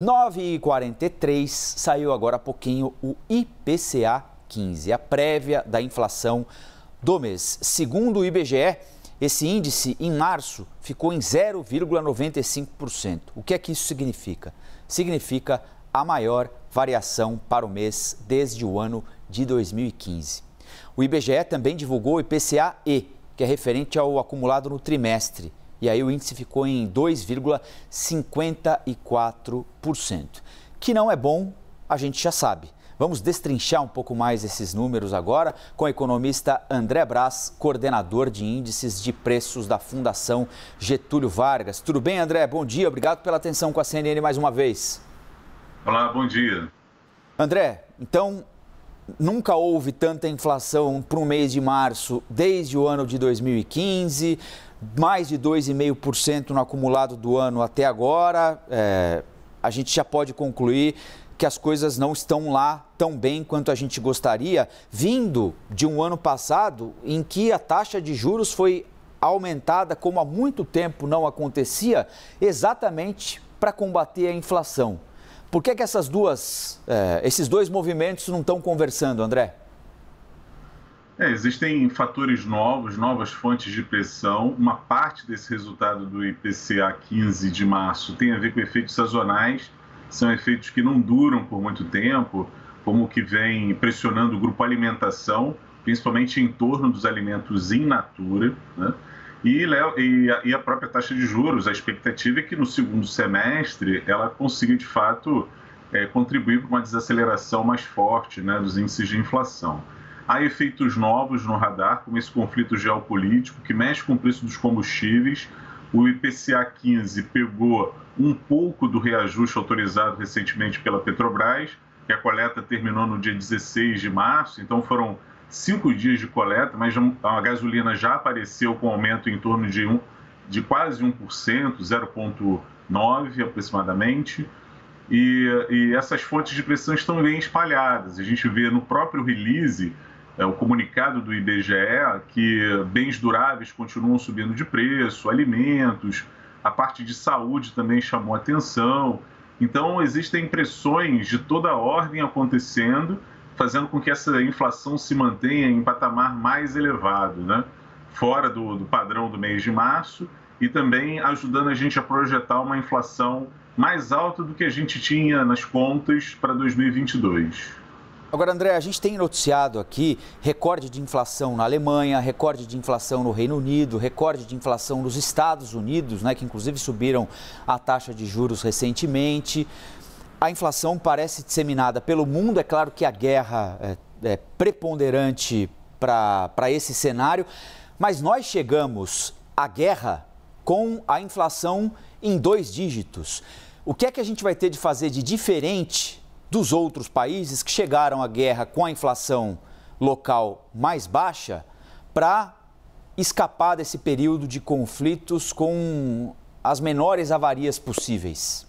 9h43, saiu agora há pouquinho o IPCA 15, a prévia da inflação do mês. Segundo o IBGE, esse índice em março ficou em 0,95%. O que é que isso significa? Significa a maior variação para o mês desde o ano de 2015. O IBGE também divulgou o IPCA-E, que é referente ao acumulado no trimestre. E aí o índice ficou em 2,54%. Que não é bom, a gente já sabe. Vamos destrinchar um pouco mais esses números agora com o economista André Braz, coordenador de índices de preços da Fundação Getúlio Vargas. Tudo bem, André? Bom dia, obrigado pela atenção com a CNN mais uma vez. Olá, bom dia. André, então, nunca houve tanta inflação para o mês de março desde o ano de 2015, mais de 2,5% no acumulado do ano até agora. A gente já pode concluir que as coisas não estão lá tão bem quanto a gente gostaria, vindo de um ano passado em que a taxa de juros foi aumentada como há muito tempo não acontecia, exatamente para combater a inflação. Por que esses dois movimentos não estão conversando, André? Existem fatores novos, novas fontes de pressão. Uma parte desse resultado do IPCA 15 de março tem a ver com efeitos sazonais. São efeitos que não duram por muito tempo, como o que vem pressionando o grupo alimentação, principalmente em torno dos alimentos in natura, né? E a própria taxa de juros. A expectativa é que no segundo semestre ela consiga, de fato, contribuir para uma desaceleração mais forte, né, dos índices de inflação. Há efeitos novos no radar, como esse conflito geopolítico que mexe com o preço dos combustíveis. O IPCA 15 pegou um pouco do reajuste autorizado recentemente pela Petrobras, que a coleta terminou no dia 16 de março, então foram 5 dias de coleta, mas a gasolina já apareceu com aumento em torno de quase 1%, 0,9% aproximadamente. E essas fontes de pressão estão bem espalhadas. A gente vê no próprio release, o comunicado do IBGE, que bens duráveis continuam subindo de preço, alimentos, a parte de saúde também chamou atenção. Então, existem pressões de toda a ordem acontecendo, fazendo com que essa inflação se mantenha em patamar mais elevado, né? Fora do padrão do mês de março, e também ajudando a gente a projetar uma inflação mais alta do que a gente tinha nas contas para 2022. Agora, André, a gente tem noticiado aqui recorde de inflação na Alemanha, recorde de inflação no Reino Unido, recorde de inflação nos Estados Unidos, né, que inclusive subiram a taxa de juros recentemente. A inflação parece disseminada pelo mundo. É claro que a guerra é preponderante para esse cenário, mas nós chegamos à guerra com a inflação em 2 dígitos. O que é que a gente vai ter de fazer de diferente dos outros países que chegaram à guerra com a inflação local mais baixa para escapar desse período de conflitos com as menores avarias possíveis?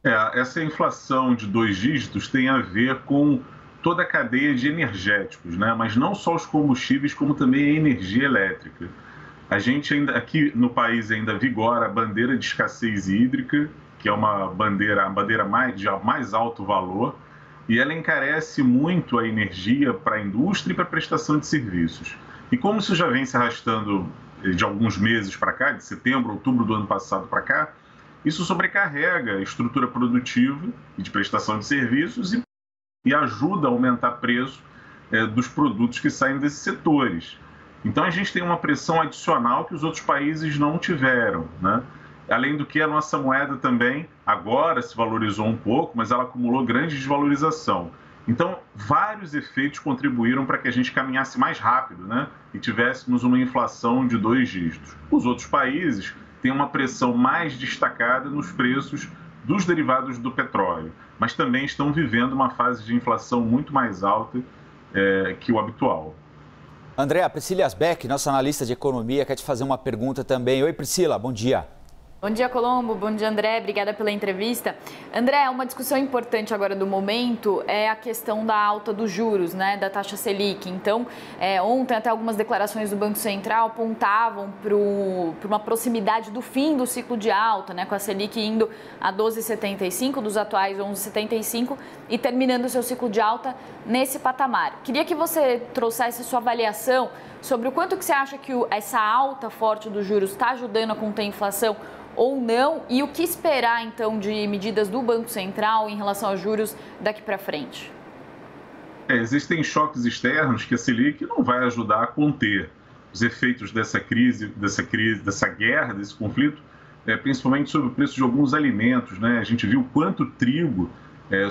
Essa inflação de 2 dígitos tem a ver com toda a cadeia de energéticos, né? Mas não só os combustíveis, como também a energia elétrica. A gente ainda, aqui no país ainda vigora a bandeira de escassez hídrica, que é a bandeira de mais alto valor, e ela encarece muito a energia para a indústria e para a prestação de serviços. E como isso já vem se arrastando de alguns meses para cá, de setembro, outubro do ano passado para cá, isso sobrecarrega a estrutura produtiva e de prestação de serviços e ajuda a aumentar o preço dos produtos que saem desses setores. Então a gente tem uma pressão adicional que os outros países não tiveram, né? Além do que a nossa moeda também agora se valorizou um pouco, mas ela acumulou grande desvalorização. Então, vários efeitos contribuíram para que a gente caminhasse mais rápido, né? E tivéssemos uma inflação de 2 dígitos. Os outros países têm uma pressão mais destacada nos preços dos derivados do petróleo, mas também estão vivendo uma fase de inflação muito mais alta que o habitual. André, a Priscila Asbeck, nossa analista de economia, quer te fazer uma pergunta também. Oi, Priscila, bom dia. Bom dia, Colombo. Bom dia, André. Obrigada pela entrevista. André, uma discussão importante agora do momento é a questão da alta dos juros, né, da taxa Selic. Então, ontem até algumas declarações do Banco Central apontavam para uma proximidade do fim do ciclo de alta, né, com a Selic indo a 12,75 dos atuais 11,75 e terminando o seu ciclo de alta nesse patamar. Queria que você trouxesse a sua avaliação sobre o quanto que você acha que essa alta forte dos juros está ajudando a conter a inflação ou não, e o que esperar, então, de medidas do Banco Central em relação aos juros daqui para frente? Existem choques externos que a Selic não vai ajudar a conter os efeitos dessa guerra, desse conflito, principalmente sobre o preço de alguns alimentos, né? A gente viu quanto o trigo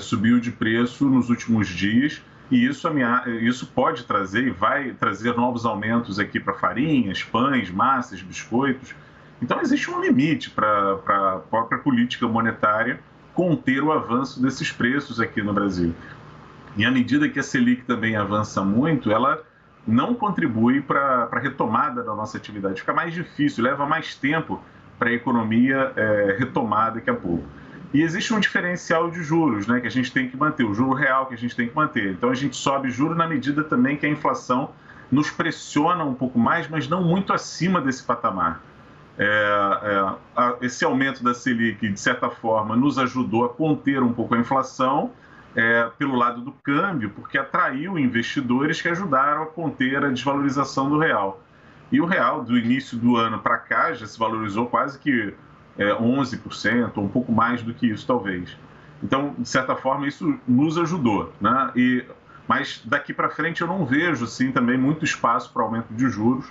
subiu de preço nos últimos dias, e isso pode trazer e vai trazer novos aumentos aqui para farinhas, pães, massas, biscoitos. Então, existe um limite para a própria política monetária conter o avanço desses preços aqui no Brasil. E à medida que a Selic também avança muito, ela não contribui para a retomada da nossa atividade. Fica mais difícil, leva mais tempo para a economia retomar daqui a pouco. E existe um diferencial de juros, né, que a gente tem que manter, o juro real que a gente tem que manter. Então, a gente sobe juro na medida também que a inflação nos pressiona um pouco mais, mas não muito acima desse patamar. Esse aumento da Selic, de certa forma, nos ajudou a conter um pouco a inflação pelo lado do câmbio, porque atraiu investidores que ajudaram a conter a desvalorização do real. E o real, do início do ano para cá, já se valorizou quase que 11%, ou um pouco mais do que isso, talvez. Então, de certa forma, isso nos ajudou, né? Mas daqui para frente eu não vejo, assim, também muito espaço para aumento de juros,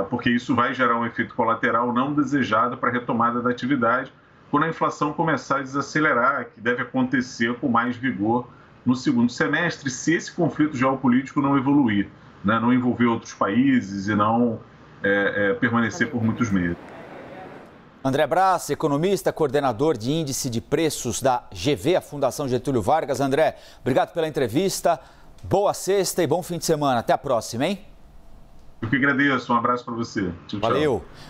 porque isso vai gerar um efeito colateral não desejado para a retomada da atividade quando a inflação começar a desacelerar, que deve acontecer com mais vigor no segundo semestre, se esse conflito geopolítico não evoluir, né? Não envolver outros países e não permanecer por muitos meses. André Brás, economista, coordenador de índice de preços da GV, a Fundação Getúlio Vargas. André, obrigado pela entrevista, boa sexta e bom fim de semana. Até a próxima, hein? Eu que agradeço, um abraço para você. Tchau, valeu. Tchau.